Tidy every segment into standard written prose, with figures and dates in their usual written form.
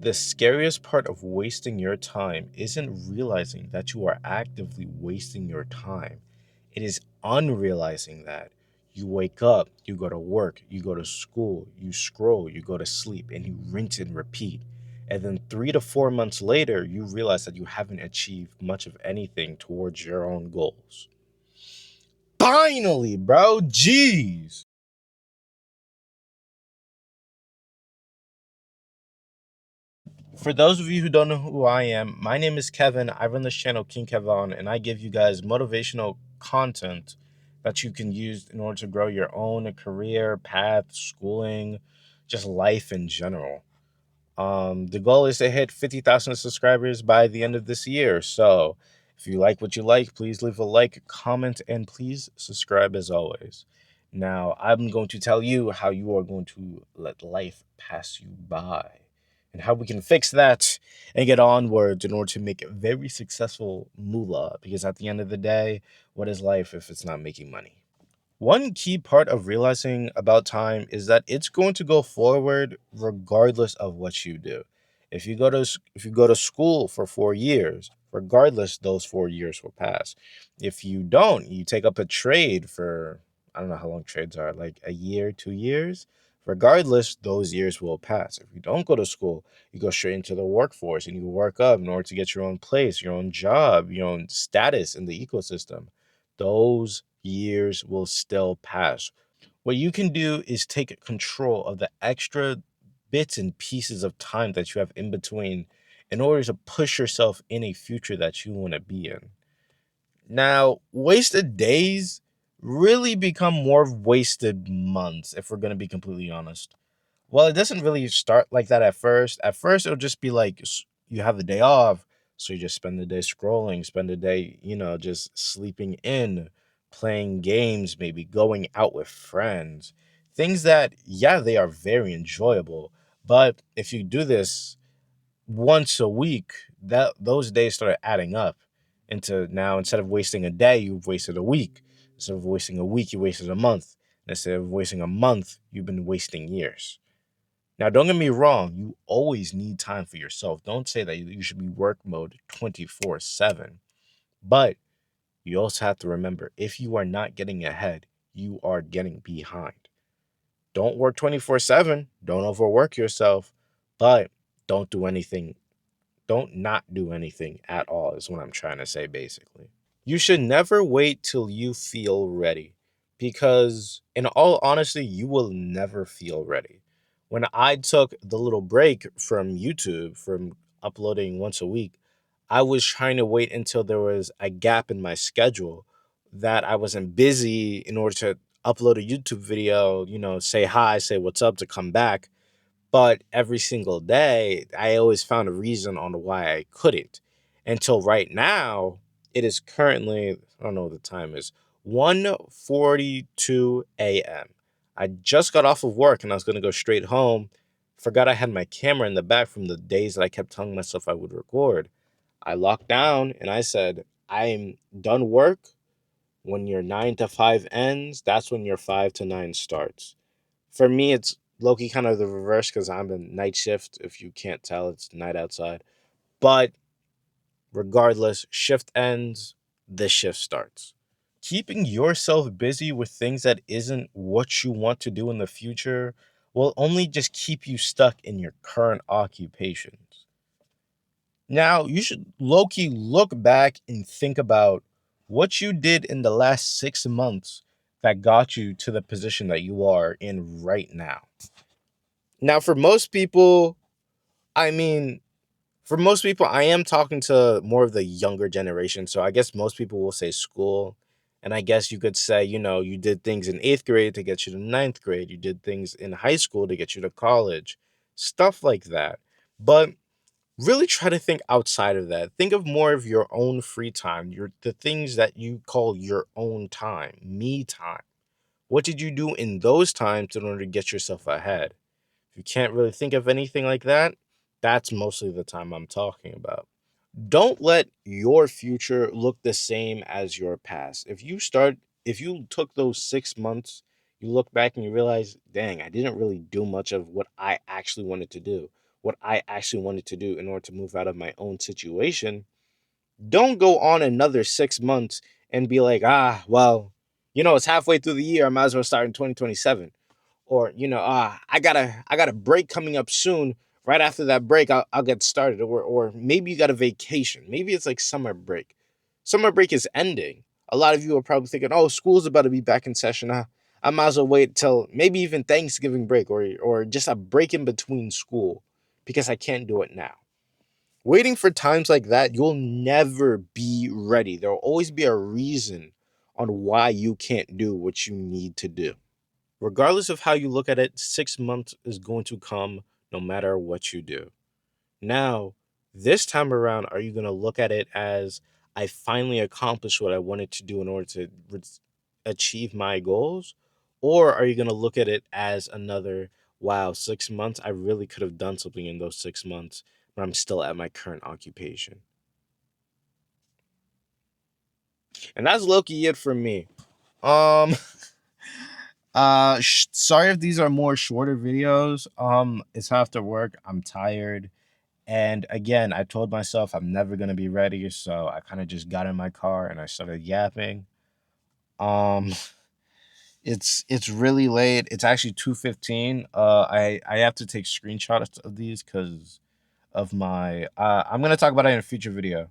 The scariest part of wasting your time isn't realizing that you are actively wasting your time. It is unrealizing that you wake up, you go to work, you go to school, you scroll, you go to sleep, and you rinse and repeat. And then 3 to 4 months later, you realize that you haven't achieved much of anything towards your own goals. Finally, bro, jeez. For those of you who don't know who I am, my name is Kevin. I run this channel, King Kevon, and I give you guys motivational content that you can use in order to grow your own career, path, schooling, just life in general. The goal is to hit 50,000 subscribers by the end of this year. So if you like what you like, please leave a like, comment, and please subscribe as always. Now, I'm going to tell you how you are going to let life pass you by and how we can fix that and get onwards in order to make a very successful moolah. Because at the end of the day, what is life if it's not making money? One key part of realizing about time is that it's going to go forward regardless of what you do. If you go to school for 4 years, regardless those 4 years will pass. If you don't, you take up a trade for I don't know how long trades are, like a year, 2 years, regardless those years will pass. If you don't go to school, you go straight into the workforce and you work up in order to get your own place, your own job, your own status in the ecosystem. Those years will still pass. What you can do is take control of the extra bits and pieces of time that you have in between in order to push yourself in a future that you want to be in. Now, wasted days really become more wasted months, if we're going to be completely honest. Well, it doesn't really start like that at first. At first, it'll just be like you have the day off, so you just spend the day scrolling, spend the day, just sleeping in, playing games, maybe going out with friends. Things that, yeah, they are very enjoyable. But if you do this once a week, that those days start adding up into now instead of wasting a day, you've wasted a week. Instead of wasting a week, you wasted a month. Instead of wasting a month, you've been wasting years. Now, don't get me wrong, you always need time for yourself. Don't say that you should be work mode 24/7. But you also have to remember if you are not getting ahead, you are getting behind. Don't work 24/7, don't overwork yourself, but don't do anything. Don't not do anything at all, is what I'm trying to say basically. You should never wait till you feel ready because, in all honesty, you will never feel ready. When I took the little break from YouTube, from uploading once a week, I was trying to wait until there was a gap in my schedule that I wasn't busy in order to upload a YouTube video, say hi, say what's up to come back. But every single day, I always found a reason on why I couldn't. Until right now, it is currently, I don't know what the time is, 1:42 a.m. I just got off of work and I was going to go straight home. Forgot I had my camera in the back from the days that I kept telling myself I would record. I locked down and I said, I'm done work. When your 9 to 5 ends, that's when your 5 to 9 starts. For me, it's low-key kind of the reverse because I'm in night shift. If you can't tell, it's night outside. But regardless, shift ends, the shift starts. Keeping yourself busy with things that isn't what you want to do in the future will only just keep you stuck in your current occupations. Now, you should low-key look back and think about what you did in the last 6 months that got you to the position that you are in right now. Now, I mean, for most people, I am talking to more of the younger generation. So I guess most people will say school. And I guess you could say, you did things in eighth grade to get you to ninth grade. You did things in high school to get you to college, stuff like that. But really try to think outside of that. Think of more of your own free time, the things that you call your own time, me time. What did you do in those times in order to get yourself ahead? If you can't really think of anything like that, that's mostly the time I'm talking about. Don't let your future look the same as your past. If you took those 6 months, you look back and you realize, dang, I didn't really do much of what I actually wanted to do. what I actually wanted to do in order to move out of my own situation, don't go on another 6 months and be like, well, it's halfway through the year. I might as well start in 2027. Or, I got a break coming up soon. Right after that break, I'll get started. Or maybe you got a vacation. Maybe it's like summer break. Summer break is ending. A lot of you are probably thinking, oh, school's about to be back in session. I might as well wait till maybe even Thanksgiving break or just a break in between school because I can't do it now. Waiting for times like that, you'll never be ready. There'll always be a reason on why you can't do what you need to do. Regardless of how you look at it, 6 months is going to come no matter what you do. Now, this time around, are you going to look at it as I finally accomplished what I wanted to do in order to achieve my goals? Or are you going to look at it as another, wow, 6 months? I really could have done something in those 6 months, but I'm still at my current occupation. And that's low-key it for me. Um, sorry if these are more shorter videos. It's after work. I'm tired. And again, I told myself I'm never gonna be ready, so I kind of just got in my car and I started yapping. Um, it's really late. It's actually 2:15. I have to take screenshots of these because of my. I'm gonna talk about it in a future video,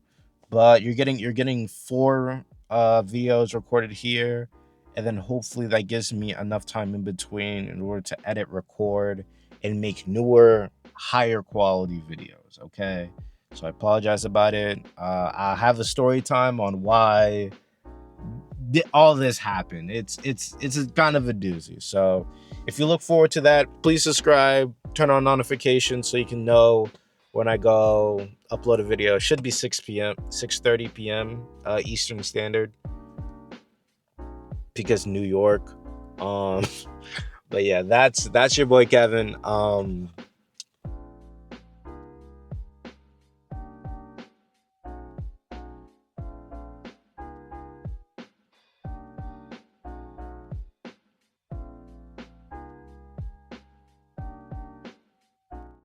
but you're getting four videos recorded here, and then hopefully that gives me enough time in between in order to edit, record, and make newer, higher quality videos. Okay, so I apologize about it. I have a story time on why all this happened. It's a kind of a doozy. So if you look forward to that, please subscribe, turn on notifications so you can know when I go upload a video. It should be 6 p.m., 6:30 p.m. Eastern Standard because New York. Um, but yeah, that's your boy Kevin.